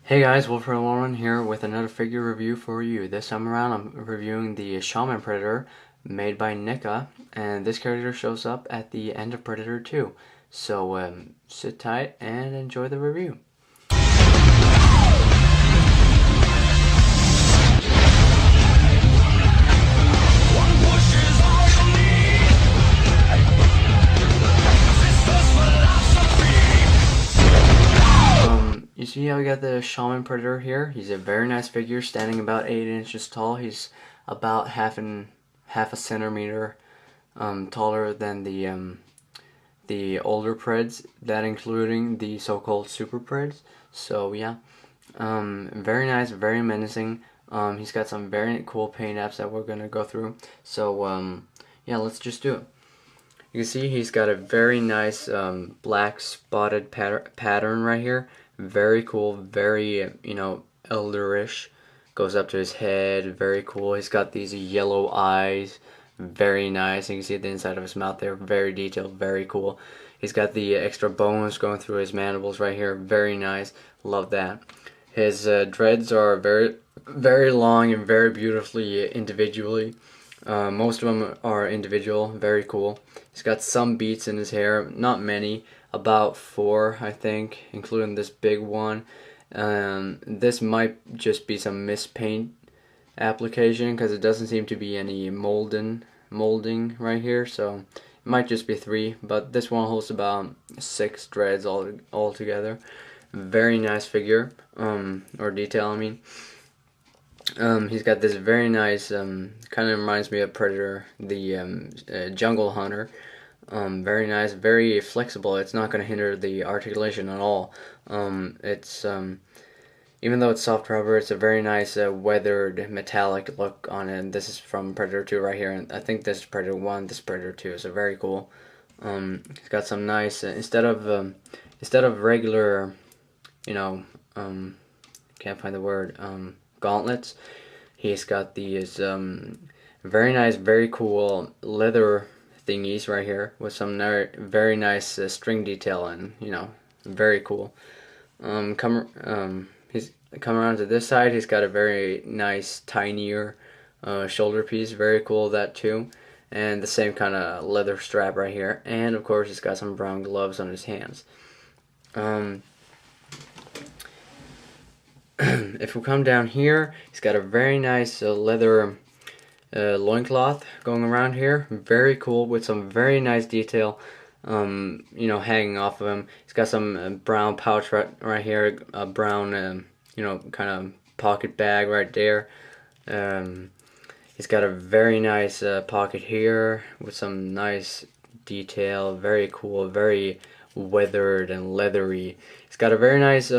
Hey guys, Wolf here with another figure review for you. This time around I'm reviewing the Shaman Predator made by Neca, and this character shows up at the end of Predator 2. So sit tight and enjoy the review. You see how we got the Shaman Predator here? He's a very nice figure, standing about 8 inches tall. He's about half a centimeter taller than the older Preds, that including the so-called Super Preds. So yeah, very nice, very menacing. He's got some very cool paint apps that we're gonna go through. So yeah, let's just do it. You can see he's got a very nice black spotted pattern right here. Very cool, very, elderish. Goes up to his head, very cool. He's got these yellow eyes, very nice. You can see the inside of his mouth there, very detailed, very cool. He's got the extra bones going through his mandibles right here, very nice. Love that. His dreads are very, very long and very beautifully individually. Most of them are individual, very cool. He's got some beats in his hair, not many, about 4 I think, including this big one. This might just be some mispaint application because it doesn't seem to be any molding right here, so it might just be 3, but this one holds about 6 dreads all together. Very nice figure, or detail I mean. He's got this very nice, kind of reminds me of Predator, the Jungle Hunter. Very nice, very flexible. It's not going to hinder the articulation at all. It's even though it's soft rubber, it's a very nice weathered metallic look on it. And this is from Predator 2 right here, and I think this is Predator 1, this is Predator 2, so very cool. It's got some nice instead of regular, can't find the word, gauntlets. He's got these very nice, very cool leather thingies right here with some very nice string detail, and very cool. He's come around to this side. He's got a very nice tinier shoulder piece, very cool that too, and the same kind of leather strap right here, and of course he's got some brown gloves on his hands. If we come down here, he's got a very nice leather loincloth going around here, very cool, with some very nice detail, hanging off of him. He's got some brown pouch right here, a brown, kind of pocket bag right there. He's got a very nice pocket here with some nice detail, very cool, very weathered and leathery. He's got a very nice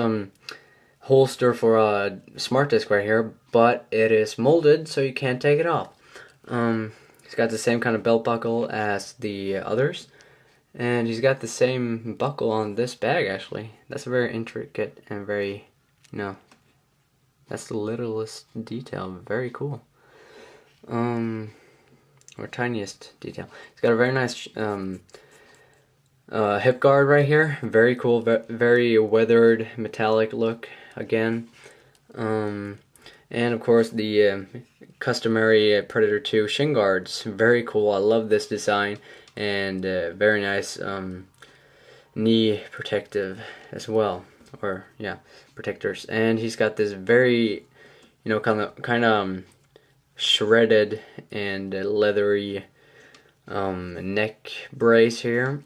holster for a smart disc right here, but it is molded, so you can't take it off. He's got the same kind of belt buckle as the others, and he's got the same buckle on this bag actually. That's a very intricate and very, that's the littlest detail, very cool. Or tiniest detail. He's got a very nice hip guard right here, very cool, very weathered metallic look again. And of course the customary Predator 2 shin guards, very cool. I love this design, and very nice knee protective as well, or yeah, protectors. And he's got this very, kind of shredded and leathery neck brace here.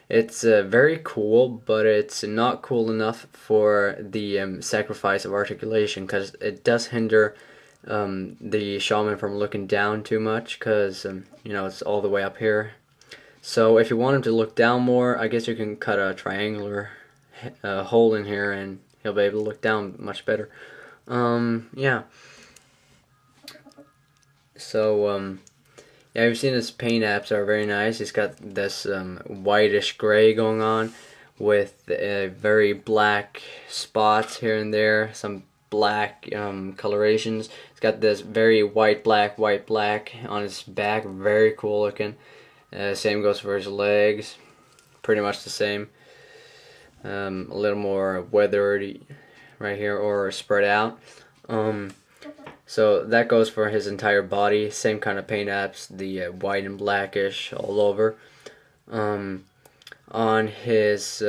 It's very cool, but it's not cool enough for the sacrifice of articulation, because it does hinder the Shaman from looking down too much, because it's all the way up here. So if you want him to look down more, I guess you can cut a triangular hole in here and he'll be able to look down much better. Yeah. So yeah, you've seen his paint apps are very nice. He's got this whitish gray going on with very black spots here and there, some black colorations. He's got this very white black on his back, very cool looking. Same goes for his legs, pretty much the same. A little more weathered right here, or spread out. So that goes for his entire body. Same kind of paint apps, the white and blackish all over. On his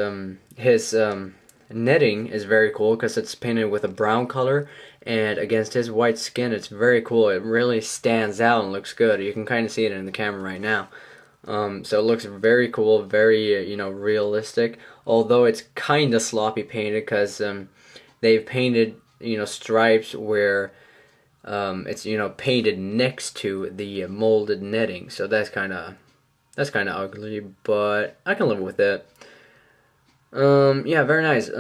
netting is very cool because it's painted with a brown color, and against his white skin, it's very cool. It really stands out and looks good. You can kind of see it in the camera right now. So it looks very cool, very realistic. Although it's kind of sloppy painted because they've painted stripes where it's painted next to the molded netting. So that's kind of ugly, but I can live with it. Yeah, very nice.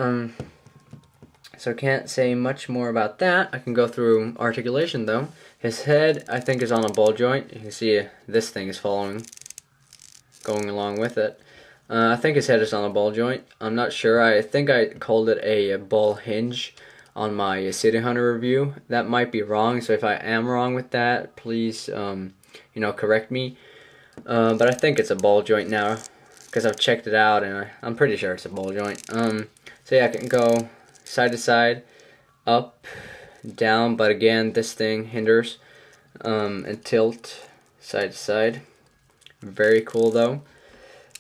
So can't say much more about that. I can go through articulation though. His head, I think, is on a ball joint. You can see this thing is going along with it. I think his head is on a ball joint. I'm not sure. I think I called it a ball hinge on my City Hunter review. That might be wrong, so if I am wrong with that, please correct me. But I think it's a ball joint now because I've checked it out and I'm pretty sure it's a ball joint. So yeah, I can go side to side, up, down, but again this thing hinders, and tilt side to side. Very cool though.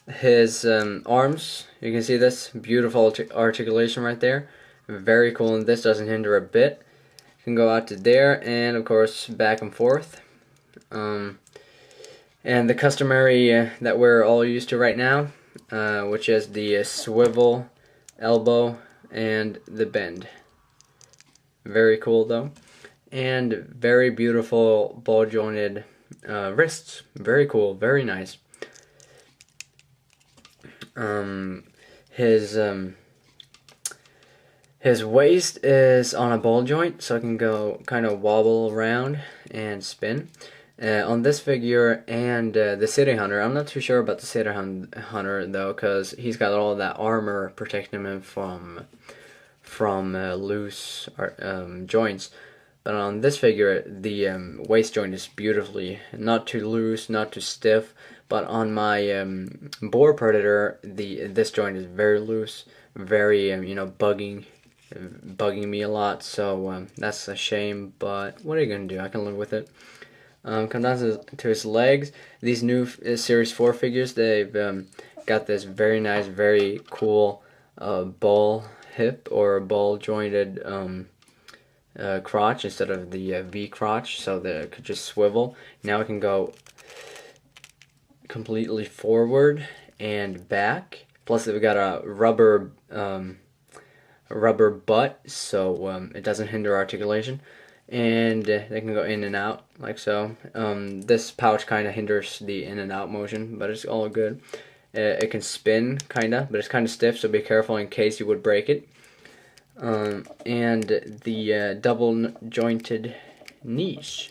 His arms, you can see this beautiful articulation right there. Very cool, and this doesn't hinder a bit. You can go out to there and of course back and forth. And the customary that we're all used to right now, which is the swivel, elbow, and the bend. Very cool though. And very beautiful ball jointed wrists. Very cool, very nice. His waist is on a ball joint, so I can go kind of wobble around and spin. On this figure and the City Hunter, I'm not too sure about the City Hunter though, because he's got all that armor protecting him from loose joints. But on this figure, the waist joint is beautifully, not too loose, not too stiff. But on my Boar Predator, this joint is very loose, very bugging me a lot. So that's a shame. But what are you gonna do? I can live with it. Come down to his legs. These new Series 4 figures, they've got this very nice, very cool ball hip or ball jointed crotch instead of the V crotch, so that it could just swivel. Now it can go completely forward and back. Plus, they've got a rubber butt, so it doesn't hinder articulation. And they can go in and out like so. This pouch kind of hinders the in and out motion, but it's all good. It can spin kind of, but it's kind of stiff, so be careful in case you would break it. And the double jointed knees,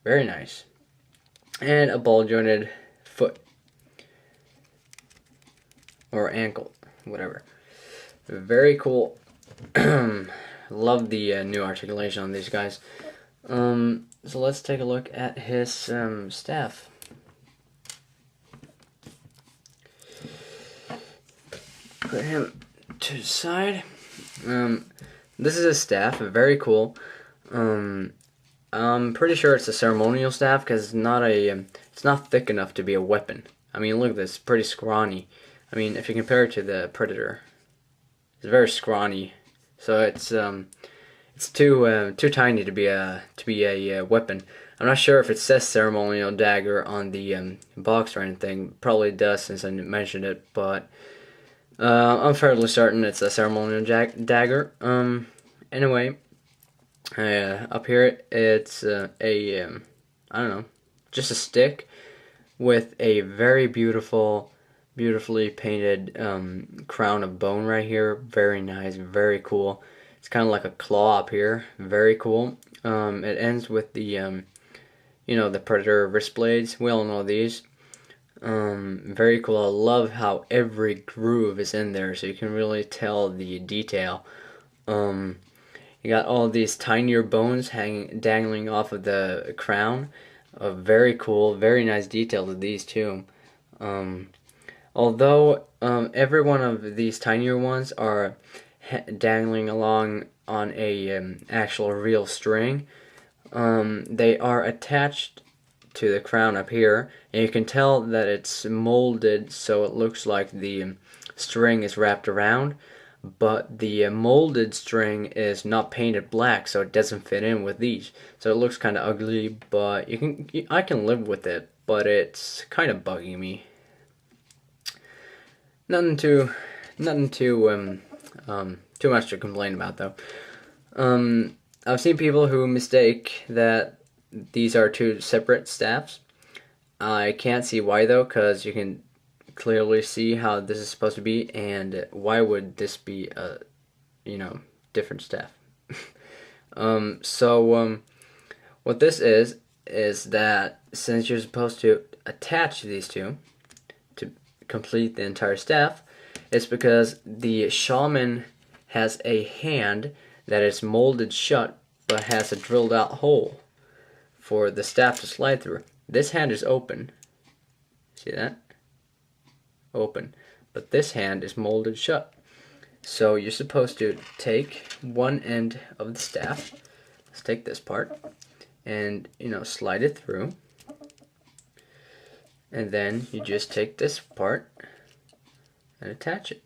very nice, and a ball jointed foot or ankle, whatever. Very cool. Love the new articulation on these guys. So let's take a look at his staff. Put him to the side. This is his staff. Very cool. I'm pretty sure it's a ceremonial staff because it's not thick enough to be a weapon. I mean, look at this, pretty scrawny. I mean, if you compare it to the Predator, it's very scrawny. So it's too tiny to be a weapon. I'm not sure if it says ceremonial dagger on the box or anything. Probably does since I mentioned it, but I'm fairly certain it's a ceremonial dagger. Anyway, up here it's I don't know, just a stick with a very beautifully painted crown of bone right here. Very nice, very cool. It's kind of like a claw up here. Very cool. It ends with the the Predator wrist blades. We all know these. Very cool. I love how every groove is in there, so you can really tell the detail. You got all these tinier bones dangling off of the crown. Very cool. Very nice detail to these too. Although every one of these tinier ones are dangling along on a actual real string. They are attached to the crown up here, and you can tell that it's molded so it looks like the string is wrapped around, but the molded string is not painted black, so it doesn't fit in with these. So it looks kind of ugly, but I can live with it, but it's kind of bugging me. Nothing too too much to complain about though. I've seen people who mistake that these are two separate staffs. I can't see why though, because you can clearly see how this is supposed to be, and why would this be a different staff? What this is that since you're supposed to attach these two to complete the entire staff, it's because the shaman has a hand that is molded shut but has a drilled out hole for the staff to slide through. This hand is open. See that? Open. But this hand is molded shut. So you're supposed to take one end of the staff. Let's take this part and slide it through. And then you just take this part and attach it.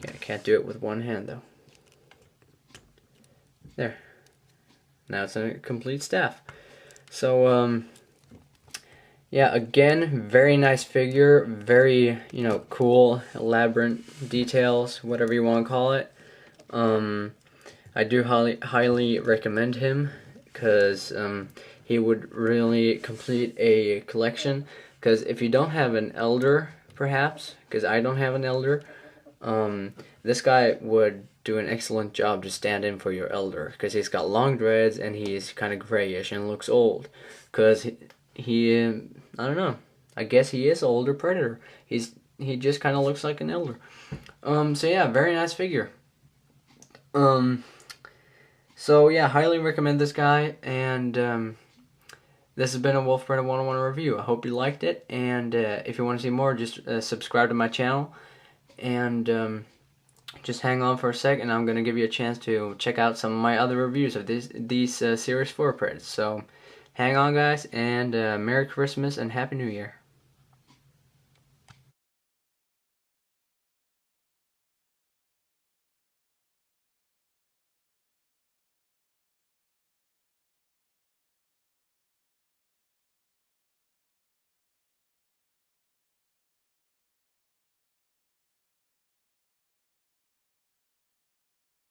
Yeah, I can't do it with one hand though. There. Now it's a complete staff. So yeah, again, very nice figure, very cool, elaborate details, whatever you want to call it. I do highly recommend him, because he would really complete a collection. Because if you don't have an elder, perhaps, because I don't have an elder, this guy would do an excellent job to stand in for your elder, because he's got long dreads and he's kind of grayish and looks old. Because he I don't know, I guess he is an older predator. He just kind of looks like an elder. So yeah, very nice figure. So yeah, highly recommend this guy, and this has been a Wolf Predator 101 review. I hope you liked it, and if you want to see more, just subscribe to my channel, and just hang on for a sec, and I'm going to give you a chance to check out some of my other reviews of these Series 4 Predators. So hang on, guys, and Merry Christmas and Happy New Year.